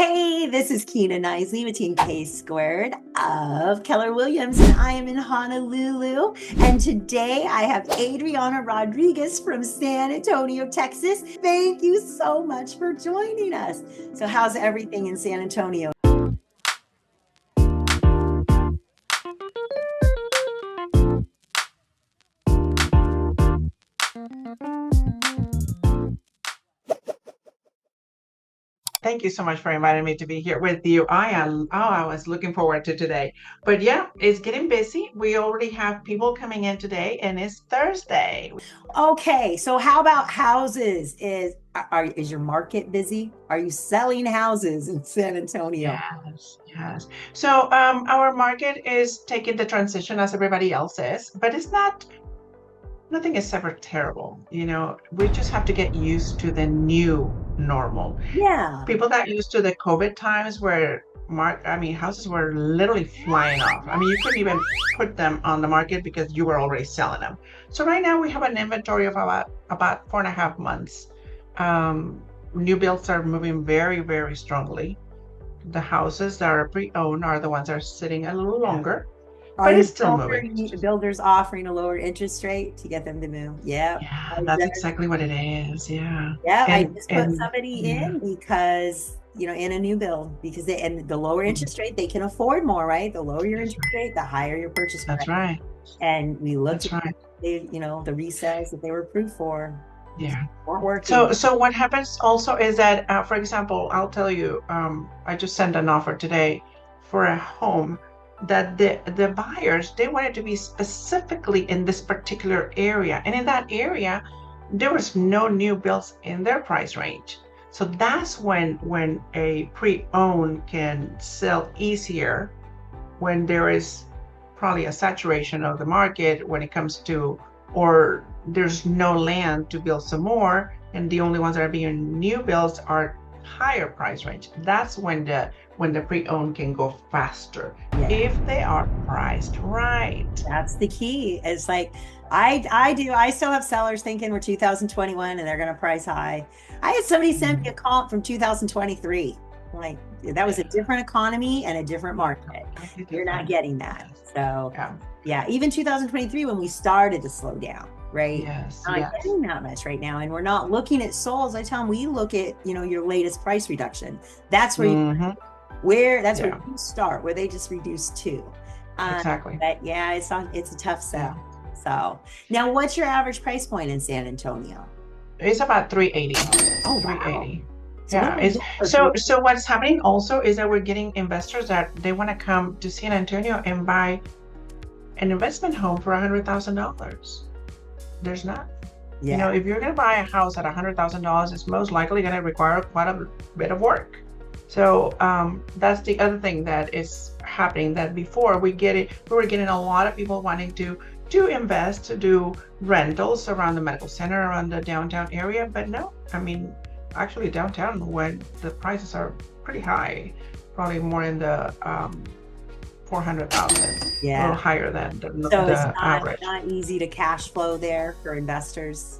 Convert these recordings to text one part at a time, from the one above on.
Hey, this is Kina Knisley with Team K Squared of Keller Williams, and I am in Honolulu. And today I have Adriana Rodriguez from San Antonio, Texas. Thank you so much for joining us. So, how's everything in San Antonio? Thank you so much for inviting me to be here with you. I was looking forward to today. But yeah, it's getting busy. We already have people coming in today and it's Thursday. Okay, so how about houses? Is your market busy? Are you selling houses in San Antonio? Yes, yes. So our market is taking the transition as everybody else is, but nothing is ever terrible. We just have to get used to the new normal. Yeah. People got used to the COVID times where houses were literally flying off. You couldn't even put them on the market because you were already selling them. So right now we have an inventory of about 4.5 months. New builds are moving very, very strongly. The houses that are pre-owned are the ones that are sitting a little longer, Are but you it's still moving. builders offering a lower interest rate to get them to move? Yeah. Yeah, that's exactly what it is. Yeah. Yeah, I And just put and somebody yeah, in because, in a new build because and the lower interest rate, they can afford more, right? The lower your that's interest rate, the higher your purchase price. that's right. And we looked That's at right. the resales that they were approved for Yeah. weren't working. So what happens also is that, for example, I'll tell you, I just sent an offer today for a home that the buyers, they wanted to be specifically in this particular area. And in that area, there was no new builds in their price range. So that's when a pre-owned can sell easier, when there is probably a saturation of the market when it comes to, or there's no land to build some more, and the only ones that are being new builds are higher price range. That's when the pre-owned can go faster if they are priced right. That's the key. It's like I still have sellers thinking we're 2021 and they're going to price high. I had somebody send me a comp from 2023. Like that was a different economy and a different market. You're not getting that. So yeah, even 2023 when we started to slow down, right? Yes. Not getting that much right now. And we're not looking at solds. I tell them we look at, your latest price reduction. That's where where you start, where they just reduce too. Exactly. But yeah, it's a tough sell. So now what's your average price point in San Antonio? It's about 380. Oh, 380. wow. Yeah. So what's happening also is that we're getting investors that they want to come to San Antonio and buy an investment home for $100,000. There's not. Yeah. If you're going to buy a house at $100,000, it's most likely going to require quite a bit of work. So that's the other thing that is happening, that before we were getting a lot of people wanting to invest, to do rentals around the medical center, around the downtown area. But no, actually downtown, when the prices are pretty high, probably more in the 400,000, a little higher than the average. It's not easy to cash flow there for investors.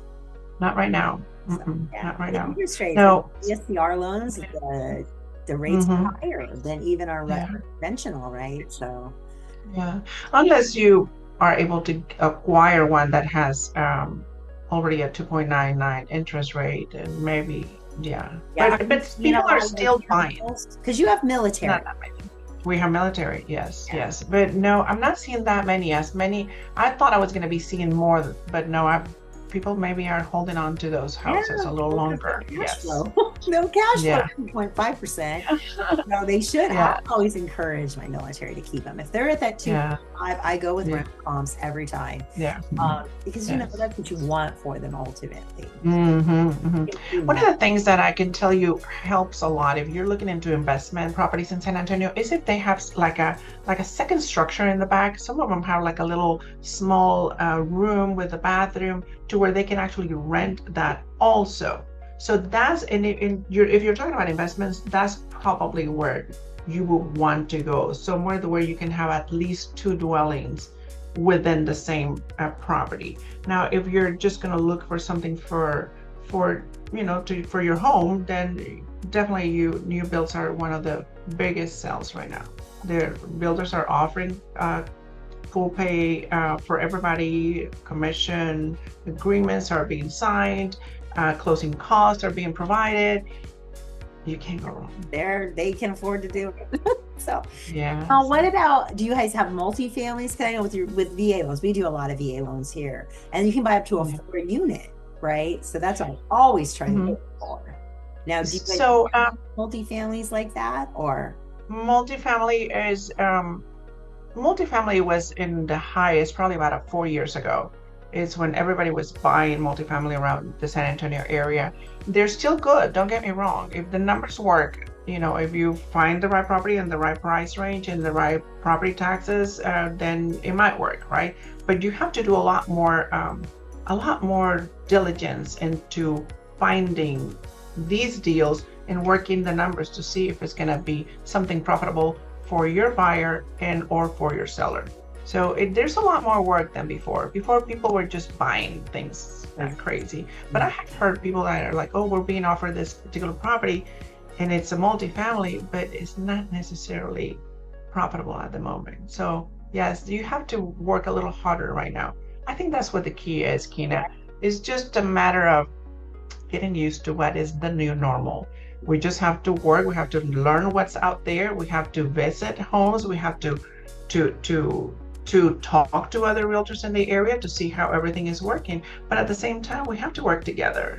Not right now. Not right now. No. SCR loans, the rates are higher than even our conventional, right? So unless you are able to acquire one that has already a 2.99 interest rate, and maybe but people are still buying because you have military. Not that many. We have military, yes, but no, I'm not seeing that many. As many, I thought I was going to be seeing more, but no, people maybe are holding on to those houses a little longer. Yes. No cash flow, 2.5%. No, they should. I always encourage my military to keep them. If they're at that 2.5, I go with rental comps every time. Because that's what you want for them ultimately. One of the things that I can tell you helps a lot if you're looking into investment properties in San Antonio is if they have like a second structure in the back. Some of them have like a little small room with a bathroom to where they can actually rent that also. So that's if you're talking about investments, that's probably where you would want to go. Somewhere where you can have at least 2 dwellings within the same property. Now, if you're just going to look for something for for for your home, then definitely new builds are one of the biggest sales right now. The builders are offering full pay for everybody, commission agreements are being signed, closing costs are being provided. You can't go wrong. They can afford to do it. So yeah. What about, do you guys have multifamilies? Because I know with VA loans, we do a lot of VA loans here, and you can buy up to a 4-unit, right? So that's what I always try to look for. Now, do you guys have multifamilies like that, or? Multifamily was in the highest probably about 4 years ago. Is when everybody was buying multifamily around the San Antonio area. They're still good, don't get me wrong. If the numbers work, if you find the right property and the right price range and the right property taxes, then it might work, right? But you have to do a lot more diligence into finding these deals and working the numbers to see if it's going to be something profitable for your buyer and or for your seller. So there's a lot more work than before. Before, people were just buying things like crazy. But I have heard people that are like, oh, we're being offered this particular property and it's a multifamily, but it's not necessarily profitable at the moment. So yes, you have to work a little harder right now. I think that's what the key is, Kina. It's just a matter of getting used to what is the new normal. We just have to work. We have to learn what's out there. We have to visit homes. We have to talk to other realtors in the area to see how everything is working. But at the same time, we have to work together.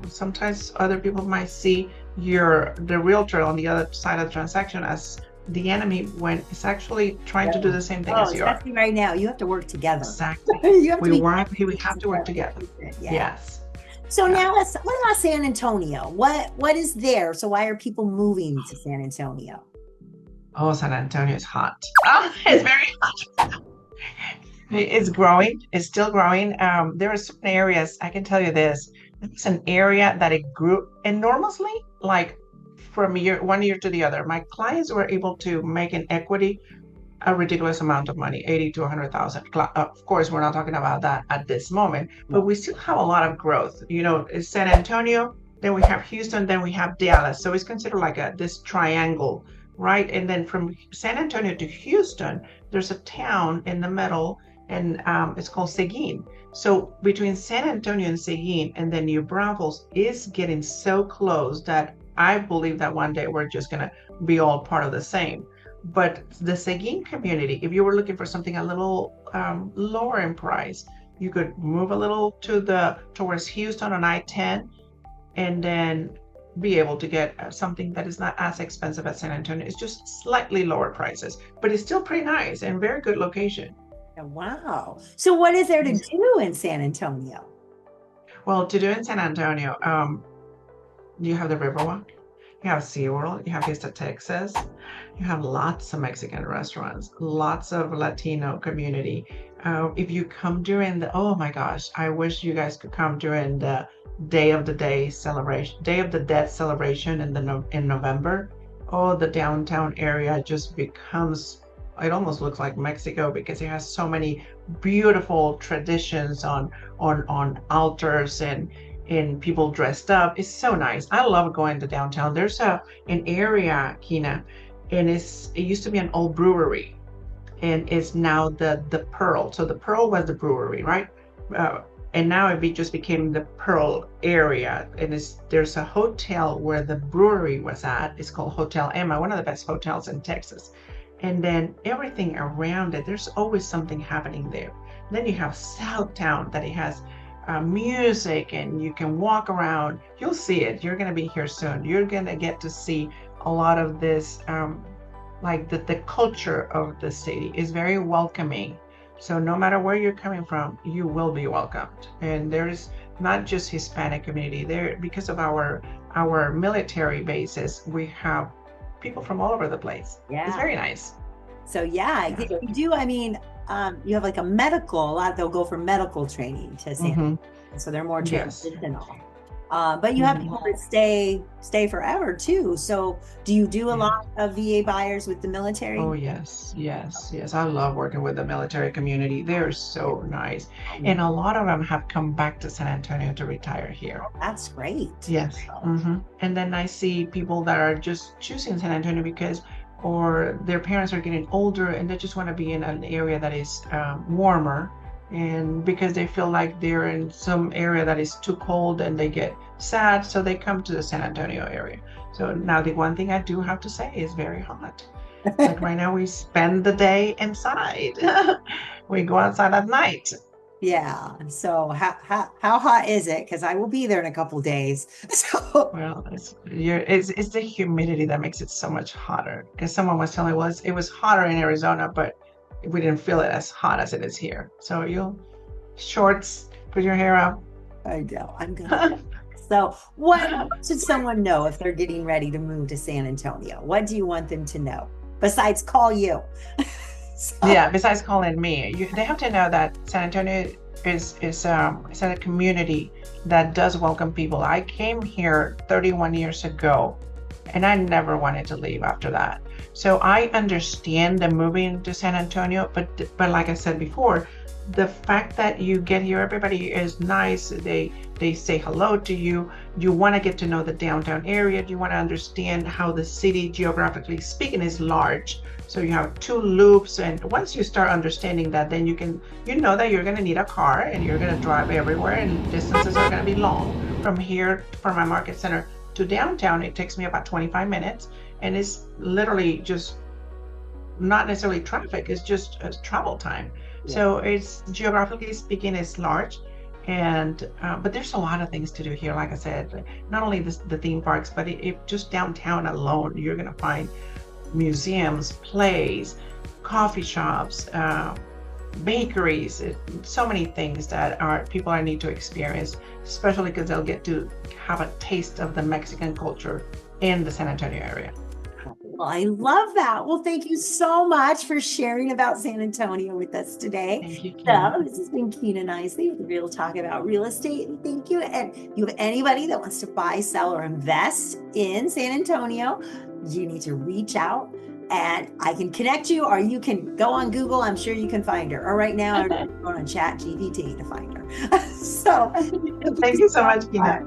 Sometimes other people might see the realtor on the other side of the transaction as the enemy when it's actually trying to do the same thing as you are. Right now, you have to work together. Exactly. we have to work together. Yeah. Yes. So now what about San Antonio? What is there? So why are people moving to San Antonio? Oh, San Antonio is hot. It's very hot. It's growing. It's still growing. There are certain areas, I can tell you this. It's an area that it grew enormously, like from one year to the other. My clients were able to make an equity a ridiculous amount of money, 80 to 100,000. Of course, we're not talking about that at this moment, but we still have a lot of growth. It's San Antonio, then we have Houston, then we have Dallas. So it's considered like this triangle, right? And then from San Antonio to Houston, there's a town in the middle, and it's called Seguin. So between San Antonio and Seguin, and then New Braunfels is getting so close that I believe that one day we're just going to be all part of the same. But the Seguin community, if you were looking for something a little lower in price, you could move a little towards Houston on I-10, and then be able to get something that is not as expensive as San Antonio. It's just slightly lower prices, but it's still pretty nice and very good location. Wow. So what is there to do in San Antonio? Well, to do in San Antonio, you have the Riverwalk, you have SeaWorld, you have Vista Texas, you have lots of Mexican restaurants, lots of Latino community. If you come during oh my gosh, I wish you guys could come during the Day of the Dead celebration in November. Oh, the downtown area just becomes, it almost looks like Mexico because it has so many beautiful traditions on altars and people dressed up. It's so nice. I love going to downtown. There's an area, Kina, and it used to be an old brewery, and it's now the Pearl. So the Pearl was the brewery, right? And now it just became the Pearl area, and there's a hotel where the brewery was at. It's called Hotel Emma, one of the best hotels in Texas. And then everything around it, there's always something happening there. Then you have Southtown, that it has music, and you can walk around. You'll see it. You're going to be here soon. You're going to get to see a lot of this, like the culture of the city is very welcoming. So no matter where you're coming from, you will be welcomed. And there's not just Hispanic community there, because of our military bases. We have people from all over the place. Yeah, it's very nice. So yeah, you do. I mean, you have like a lot they'll go for medical training to San Antonio. So they're more transitional. But you have Mhm. people that stay forever too. So do you do a Yeah. lot of VA buyers with the military? Oh, yes, yes, yes. I love working with the military community. They're so nice. And Um, a lot of them have come back to San Antonio to retire here. that's great. Yes. So, Hmm. And then I see people that are just choosing San Antonio because, or their parents are getting older and they just want to be in an area that is warmer. And because they feel like they're in some area that is too cold and they get sad, so they come to the San Antonio area. So now the one thing I do have to say is very hot. Like right now, we spend the day inside. We go outside at night. yeah. So how hot is it? Because I will be there in a couple days. So Well, it's the humidity that makes it so much hotter. Because someone was telling me, well, it was hotter in Arizona, but we didn't feel it as hot as it is here. So you shorts, put your hair up. I know I'm gonna. So what should someone know if they're getting ready to move to San Antonio? What do you want them to know besides call you? So, Yeah, besides calling me, they have to know that San Antonio is a community that does welcome people. I came here 31 years ago, and I never wanted to leave after that. So I understand the moving to San Antonio, but like I said before, the fact that you get here, everybody is nice. They say hello to you. You want to get to know the downtown area. You want to understand how the city, geographically speaking, is large. So you have two loops, and once you start understanding that, then you know that you're going to need a car and you're going to drive everywhere, and distances are going to be long. From here, from my market center to downtown, it takes me about 25 minutes, and it's literally just not necessarily traffic, it's just travel time. yeah. So it's geographically speaking, it's large. And but there's a lot of things to do here. Like I said, not only the theme parks, but just downtown alone, you're going to find museums, plays, coffee shops, bakeries, so many things that are people I need to experience, especially because they'll get to have a taste of the Mexican culture in the San Antonio area. Well, I love that. Well, thank you so much for sharing about San Antonio with us today. Thank you, Kina. So, this has been Kina Knisley with Real Talk about real estate. And thank you. And if you have anybody that wants to buy, sell, or invest in San Antonio, you need to reach out and I can connect you, or you can go on Google. I'm sure you can find her. Or right now, I'm going on Chat GPT to find her. So, thank Thank you you so so much, Kina. much.